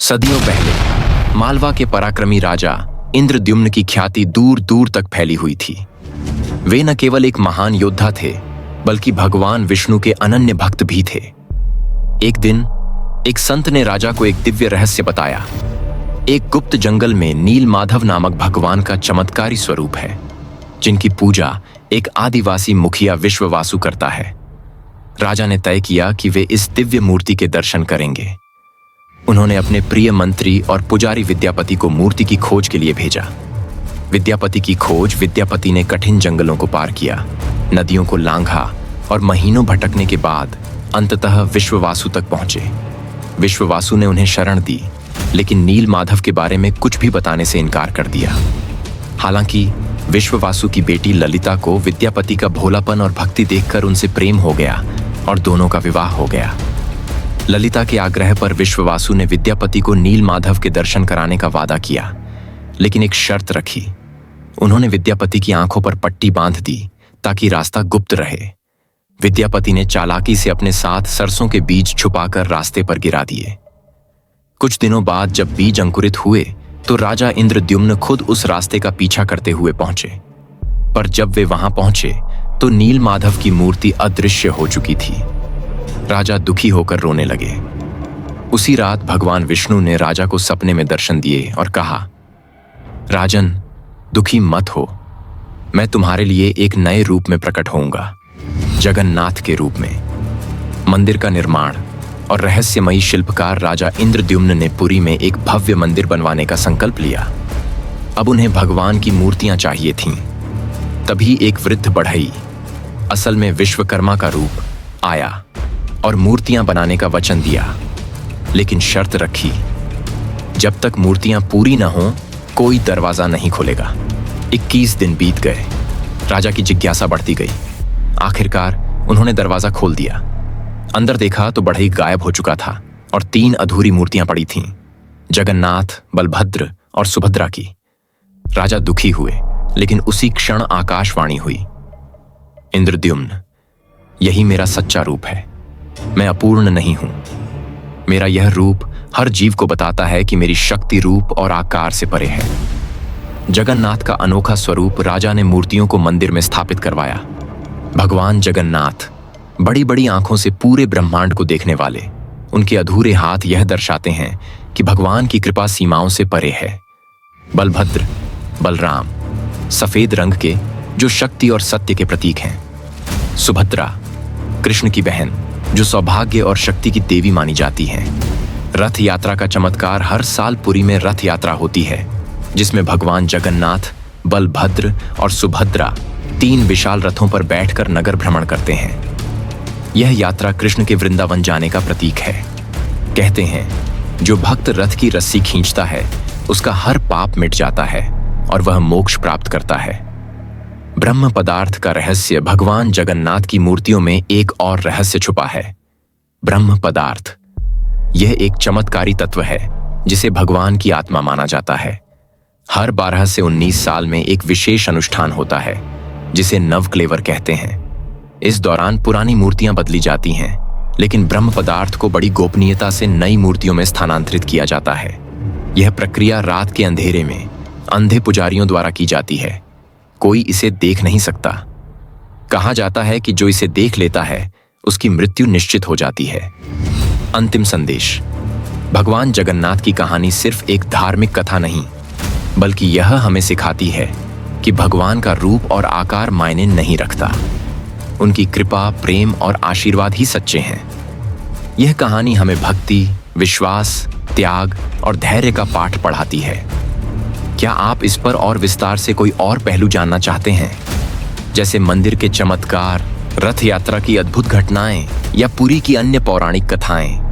सदियों पहले मालवा के पराक्रमी राजा इंद्रद्युम्न की ख्याति दूर दूर तक फैली हुई थी। वे न केवल एक महान योद्धा थे, बल्कि भगवान विष्णु के अनन्य भक्त भी थे। एक दिन एक संत ने राजा को एक दिव्य रहस्य बताया। एक गुप्त जंगल में नील माधव नामक भगवान का चमत्कारी स्वरूप है, जिनकी पूजा एक आदिवासी मुखिया विश्ववासु करता है। राजा ने तय किया कि वे इस दिव्य मूर्ति के दर्शन करेंगे। उन्होंने अपने प्रिय मंत्री और पुजारी विद्यापति को मूर्ति की खोज के लिए भेजा। विद्यापति की खोज विद्यापति ने कठिन जंगलों को पार किया, नदियों को लांघा और महीनों भटकने के बाद अंततः विश्ववासु तक पहुंचे। विश्ववासु ने उन्हें शरण दी, लेकिन नील माधव के बारे में कुछ भी बताने से इनकार कर दिया। हालांकि विश्ववासु की बेटी ललिता को विद्यापति का भोलापन और भक्ति देखकर उनसे प्रेम हो गया और दोनों का विवाह हो गया। ललिता के आग्रह पर विश्ववासु ने विद्यापति को नील माधव के दर्शन कराने का वादा किया, लेकिन एक शर्त रखी। उन्होंने विद्यापति की आंखों पर पट्टी बांध दी ताकि रास्ता गुप्त रहे। विद्यापति ने चालाकी से अपने साथ सरसों के बीज छुपाकर रास्ते पर गिरा दिए। कुछ दिनों बाद जब बीज अंकुरित हुए तो राजा इंद्रद्युम्न खुद उस रास्ते का पीछा करते हुए पहुंचे। पर जब वे वहां पहुंचे तो नील माधव की मूर्ति अदृश्य हो चुकी थी। राजा दुखी होकर रोने लगे। उसी रात भगवान विष्णु ने राजा को सपने में दर्शन दिए और कहा, राजन, दुखी मत हो। मैं तुम्हारे लिए एक नए रूप में प्रकट होऊंगा, जगन्नाथ के रूप में। मंदिर का निर्माण और रहस्यमयी शिल्पकार राजा इंद्रद्युम्न ने पुरी में एक भव्य मंदिर बनवाने का संकल्प लिया। अब उन्हें भगवान की मूर्तियां चाहिए थीं। तभी एक वृद्ध बढ़ई, असल में विश्वकर्मा का रूप, आया और मूर्तियां बनाने का वचन दिया, लेकिन शर्त रखी, जब तक मूर्तियां पूरी न हों कोई दरवाजा नहीं खुलेगा। 21 दिन बीत गए। राजा की जिज्ञासा बढ़ती गई। आखिरकार उन्होंने दरवाजा खोल दिया। अंदर देखा तो बढ़ई गायब हो चुका था और 3 अधूरी मूर्तियां पड़ी थीं, जगन्नाथ, बलभद्र और सुभद्रा की। राजा दुखी हुए, लेकिन उसी क्षण आकाशवाणी हुई, इंद्रद्युम्न, यही मेरा सच्चा रूप है। मैं अपूर्ण नहीं हूं। मेरा यह रूप हर जीव को बताता है कि मेरी शक्ति रूप और आकार से परे है। जगन्नाथ का अनोखा स्वरूप राजा ने मूर्तियों को मंदिर में स्थापित करवाया। भगवान जगन्नाथ बड़ी बड़ी आंखों से पूरे ब्रह्मांड को देखने वाले। उनके अधूरे हाथ यह दर्शाते हैं कि भगवान की कृपा सीमाओं से परे है। बलभद्र, बलराम, सफेद रंग के, जो शक्ति और सत्य के प्रतीक हैं। सुभद्रा, कृष्ण की बहन, जो सौभाग्य और शक्ति की देवी मानी जाती हैं। रथ यात्रा का चमत्कार हर साल पुरी में रथ यात्रा होती है, जिसमें भगवान जगन्नाथ, बलभद्र और सुभद्रा 3 विशाल रथों पर बैठकर नगर भ्रमण करते हैं। यह यात्रा कृष्ण के वृंदावन जाने का प्रतीक है। कहते हैं, जो भक्त रथ की रस्सी खींचता है उसका हर पाप मिट जाता है और वह मोक्ष प्राप्त करता है। ब्रह्म पदार्थ का रहस्य भगवान जगन्नाथ की मूर्तियों में एक और रहस्य छुपा है। ब्रह्म पदार्थ, यह एक चमत्कारी तत्व है जिसे भगवान की आत्मा माना जाता है। हर 12 से 19 साल में एक विशेष अनुष्ठान होता है, जिसे नवक्लेवर कहते हैं। इस दौरान पुरानी मूर्तियां बदली जाती हैं, लेकिन ब्रह्म पदार्थ को बड़ी गोपनीयता से नई मूर्तियों में स्थानांतरित किया जाता है। यह प्रक्रिया रात के अंधेरे में अंधे पुजारियों द्वारा की जाती है। कोई इसे देख नहीं सकता। कहा जाता है कि जो इसे देख लेता है उसकी मृत्यु निश्चित हो जाती है। अंतिम संदेश, भगवान जगन्नाथ की कहानी सिर्फ एक धार्मिक कथा नहीं, बल्कि यह हमें सिखाती है कि भगवान का रूप और आकार मायने नहीं रखता। उनकी कृपा, प्रेम और आशीर्वाद ही सच्चे हैं। यह कहानी हमें भक्ति, विश्वास, त्याग और धैर्य का पाठ पढ़ाती है। क्या आप इस पर और विस्तार से कोई और पहलू जानना चाहते हैं, जैसे मंदिर के चमत्कार, रथ यात्रा की अद्भुत घटनाएं या पुरी की अन्य पौराणिक कथाएं?